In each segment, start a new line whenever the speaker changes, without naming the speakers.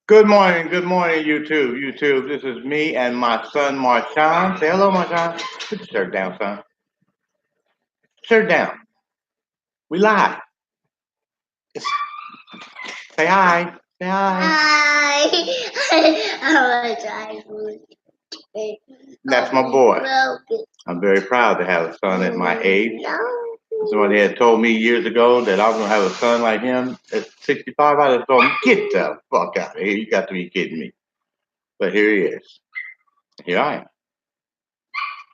Good morning, YouTube. YouTube, this is me and my son Marshawn. Say hello, Marshawn. Put your shirt down, son. Shirt down. We live. Say hi. Say hi.
Hi. I'm trying to.
That's my boy. I'm very proud to have a son at my age. Somebody had told me years ago that I was gonna have a son like him at 65. I just told him, get the fuck out of here. You got to be kidding me. But here he is. Here I am.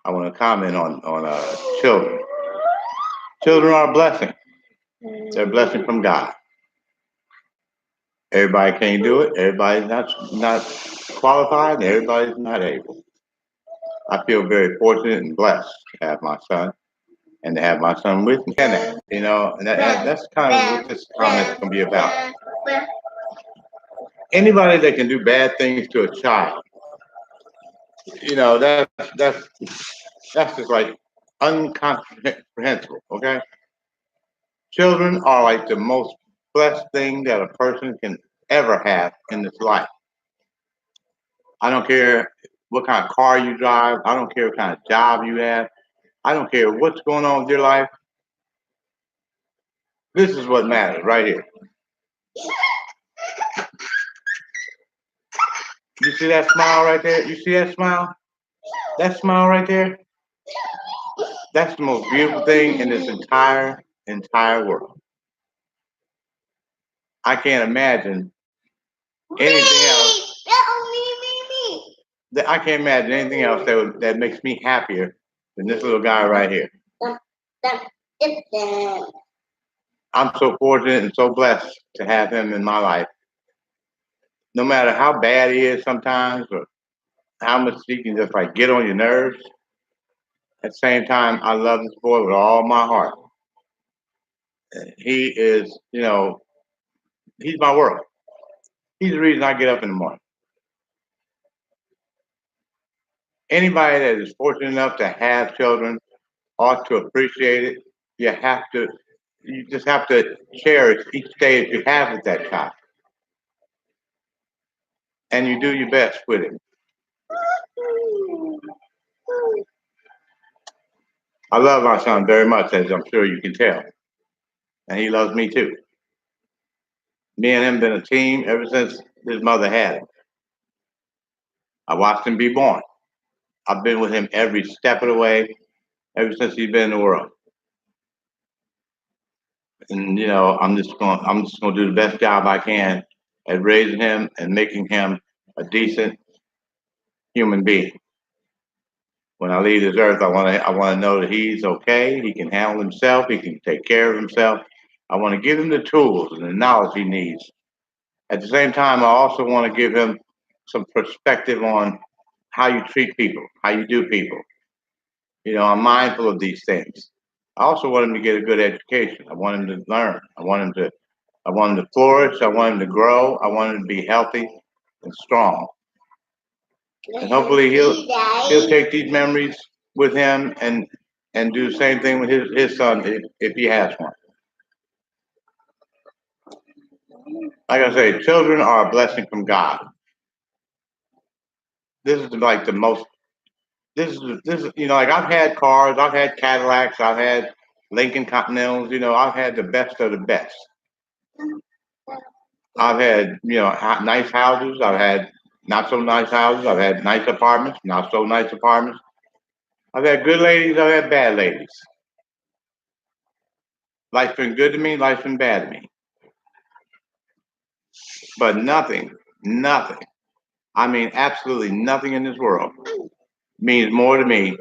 I want to comment on children. Children are a blessing. They're a blessing from God. Everybody can't do it. Everybody's not qualified. And everybody's not able. I feel very fortunate and blessed to have my son and to have my son with me. And that's kind of what this comment's going to be about. Anybody that can do bad things to a child, that's just like incomprehensible. Okay, children are like the most blessed thing that a person can ever have in this life. I don't care what kind of car you drive. I don't care what kind of job you have. I don't care what's going on with your life. This is what matters right here. You see that smile right there? You see that smile? That smile right there? That's the most beautiful thing in this entire world. I can't imagine anything else. I can't imagine anything else that makes me happier than this little guy right here. I'm so fortunate and so blessed to have him in my life. No matter how bad he is sometimes, or how much he can just like get on your nerves, at the same time, I love this boy with all my heart. He is, he's my world. He's the reason I get up in the morning. Anybody that is fortunate enough to have children ought to appreciate it. You just have to cherish each day that you have with that child. And you do your best with it. I love my son very much, as I'm sure you can tell. And he loves me too. Me and him been a team ever since his mother had him. I watched him be born. I've been with him every step of the way, ever since he's been in the world. And I'm just gonna do the best job I can at raising him and making him a decent human being. When I leave this earth, I want to know that he's okay. He can handle himself. He can take care of himself. I want to give him the tools and the knowledge he needs. At the same time, I also want to give him some perspective on how you treat people, how you do people. I'm mindful of these things. I also want him to get a good education. I want him to learn. I want him to flourish. I want him to grow. I want him to be healthy and strong. And hopefully he'll take these memories with him and do the same thing with his son if he has one. Like I say, children are a blessing from God. This is like the most. This is like I've had cars, I've had Cadillacs, I've had Lincoln Continentals. I've had the best of the best. I've had nice houses. I've had not so nice houses. I've had nice apartments, not so nice apartments. I've had good ladies. I've had bad ladies. Life's been good to me. Life's been bad to me. But nothing, I mean absolutely nothing in this world means more to me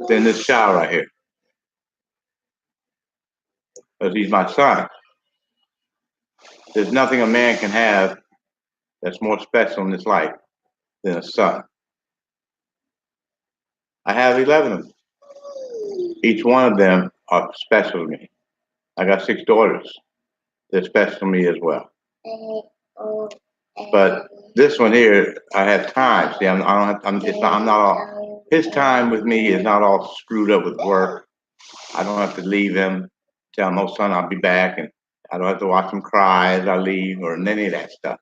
than this child right here. Because he's my son. There's nothing a man can have that's more special in this life than a son. I have 11 of them. Each one of them are special to me. I got 6 daughters. They're special to me as well. But this one here, I have time. See, I'm not all. His time with me is not all screwed up with work. I don't have to leave him. Tell him, "Oh, son, I'll be back," and I don't have to watch him cry as I leave or any of that stuff.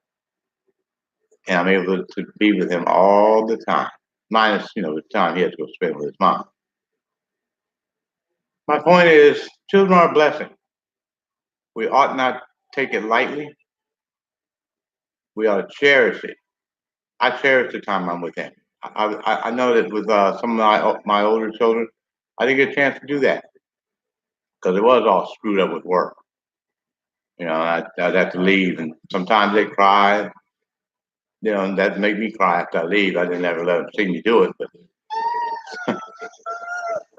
And I'm able to be with him all the time, minus, the time he had to go spend with his mom. My point is, children are a blessing. We ought not take it lightly. We ought to cherish it. I cherish the time I'm with him. I know that with some of my older children, I didn't get a chance to do that because it was all screwed up with work. I'd have to leave, and sometimes they cry. And that make me cry after I leave. I didn't ever let them see me do it, but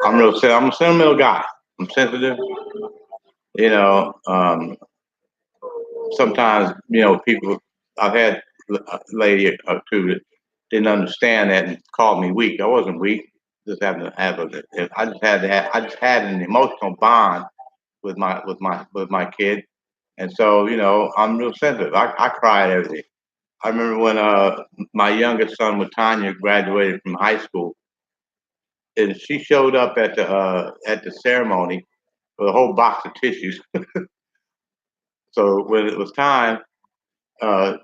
I'm a sentimental guy. I'm sensitive. You know, um, Sometimes people. I've had a lady or two that didn't understand that and called me weak. I wasn't weak. Just happened to have I just had an emotional bond with my kid, and so I'm real sensitive. I cry at everything. I remember when my youngest son with Tanya graduated from high school, and she showed up at the ceremony with a whole box of tissues. So when it was time uh,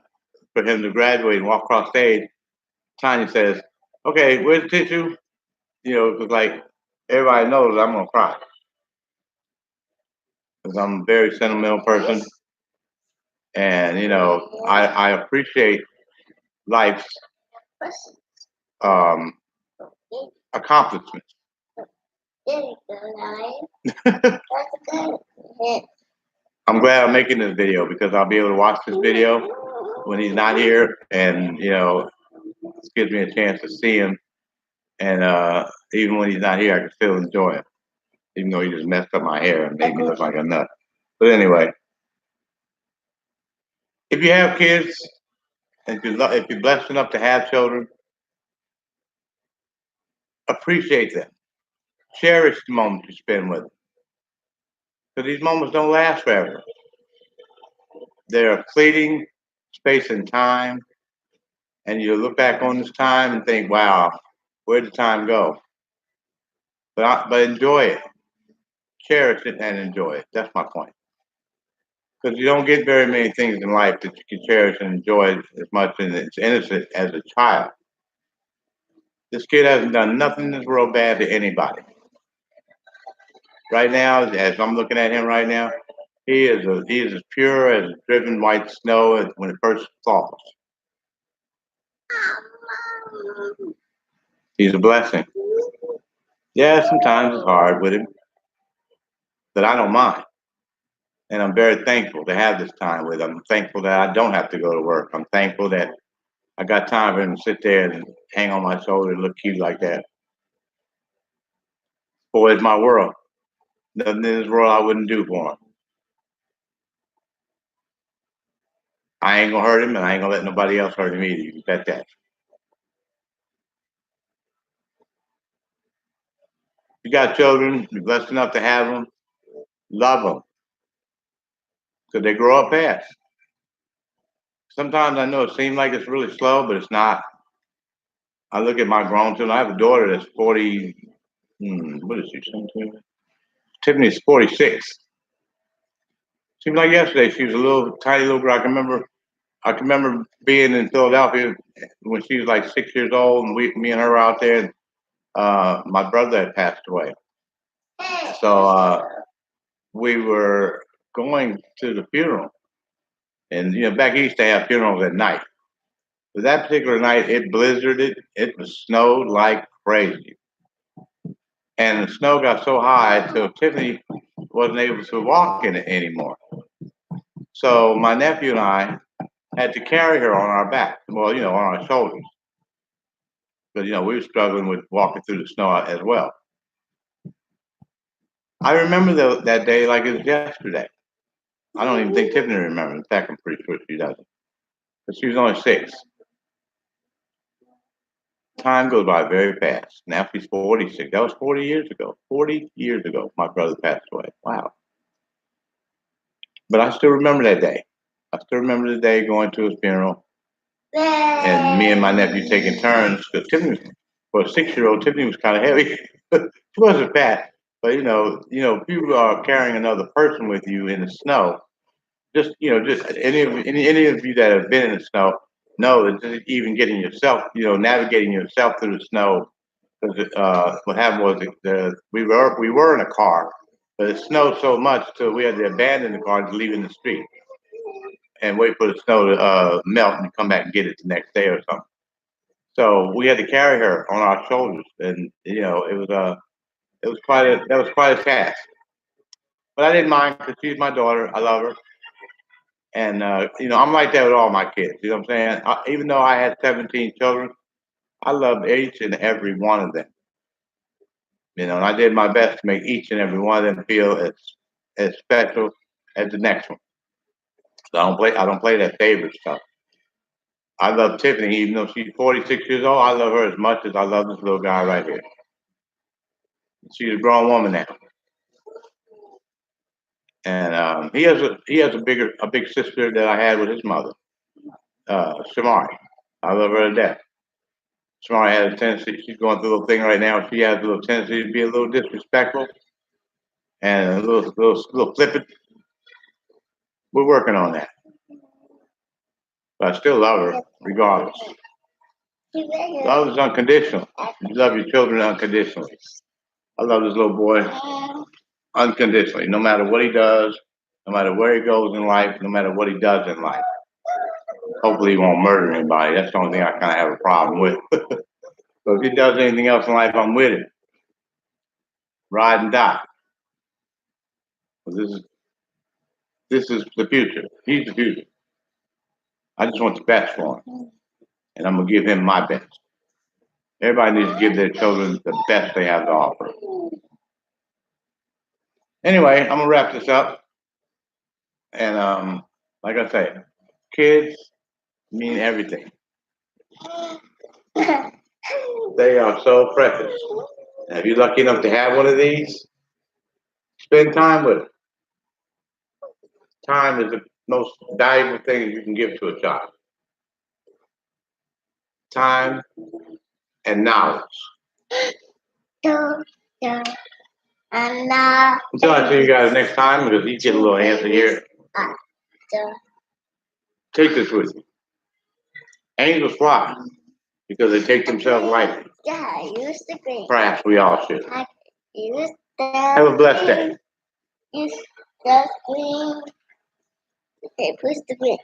for him to graduate and walk across stage, Tanya says, "Okay, where's the tissue?" Because like everybody knows I'm gonna cry because I'm a very sentimental person, and I appreciate life's um, accomplishments. I'm glad I'm making this video because I'll be able to watch this video when he's not here, and this gives me a chance to see him. And even when he's not here, I can still enjoy him, even though he just messed up my hair and made me look like a nut. But anyway, if you have kids, and if you're blessed enough to have children, appreciate them, cherish the moments you spend with them, because these moments don't last forever. They're a fleeting space and time, and you look back on this time and think, "Wow, where'd the time go?" But enjoy it, cherish it, and enjoy it. That's my point. Because you don't get very many things in life that you can cherish and enjoy as much in its innocence as a child. This kid hasn't done nothing in this world bad to anybody. Right now, as I'm looking at him right now, he is as pure as driven white snow when it first falls. He's a blessing. Yeah, sometimes it's hard with him, but I don't mind. And I'm very thankful to have this time with him. I'm thankful that I don't have to go to work. I'm thankful that I got time for him to sit there and hang on my shoulder and look cute like that. Boy, it's my world. Nothing in this world I wouldn't do for him. I ain't gonna hurt him, and I ain't gonna let nobody else hurt him either. You can bet that. You got children, you're blessed enough to have them, love them, because they grow up fast. Sometimes I know it seems like it's really slow, but it's not. I look at my grown children. I have a daughter that's 40. What is she? 17? Tiffany's 46. Seems like yesterday she was a little tiny little girl. I can remember being in Philadelphia when she was like 6 years old, and me and her were out there. And, my brother had passed away, so we were going to the funeral. And back east they have funerals at night. But that particular night, it blizzarded. It was snowed like crazy, and the snow got so high till Tiffany wasn't able to walk in it anymore. So my nephew and I had to carry her on our back, well, on our shoulders, because we were struggling with walking through the snow as well. I remember that day like it was yesterday. I don't even think Tiffany remembers. In fact, I'm pretty sure she doesn't, because she was only 6. Time goes by very fast. Now she's 46. That was 40 years ago. 40 years ago, my brother passed away. Wow. But I still remember that day. I still remember the day going to his funeral, and me and my nephew taking turns, because for a 6-year-old, Tiffany was kind of heavy. She wasn't fat, but people are carrying another person with you in the snow. just just any of you that have been in the snow know that just even getting yourself, navigating yourself through the snow. Because what happened was we were in a car, but it snowed so much till we had to abandon the car and leave it in the street and wait for the snow to melt and come back and get it the next day or something. So we had to carry her on our shoulders, and it was quite a task. But I didn't mind because she's my daughter. I love her. And I'm like that with all my kids. You know what I'm saying? Even though I had 17 children, I loved each and every one of them. And I did my best to make each and every one of them feel as special as the next one. So I don't play that favorite stuff. I love Tiffany, even though she's 46 years old. I love her as much as I love this little guy right here. She's a grown woman now, and he has a big sister that I had with his mother, Shamari. I love her to death. Shamari has a tendency. She's going through a little thing right now. She has a little tendency to be a little disrespectful and a little flippant. We're working on that, but I still love her regardless. Love is unconditional. You love your children unconditionally. I love this little boy unconditionally, no matter what he does, no matter where he goes in life, no matter what he does in life. Hopefully, he won't murder anybody. That's the only thing I kind of have a problem with. So if he does anything else in life, I'm with him. Ride and die. This is the future. He's the future. I just want the best for him, and I'm gonna give him my best. Everybody needs to give their children the best they have to offer. Anyway, I'm gonna wrap this up, and like I say, kids mean everything. They are so precious. And if you're lucky enough to have one of these, spend time with them. Time is the most valuable thing you can give to a child. Time and knowledge. Until I see you guys next time, because you get a little answer here. Take this with you. Angels fly because they take themselves lightly.
Yeah, use the green.
Perhaps we all should.
Use
Have a blessed day.
Use the green. Okay, push the green.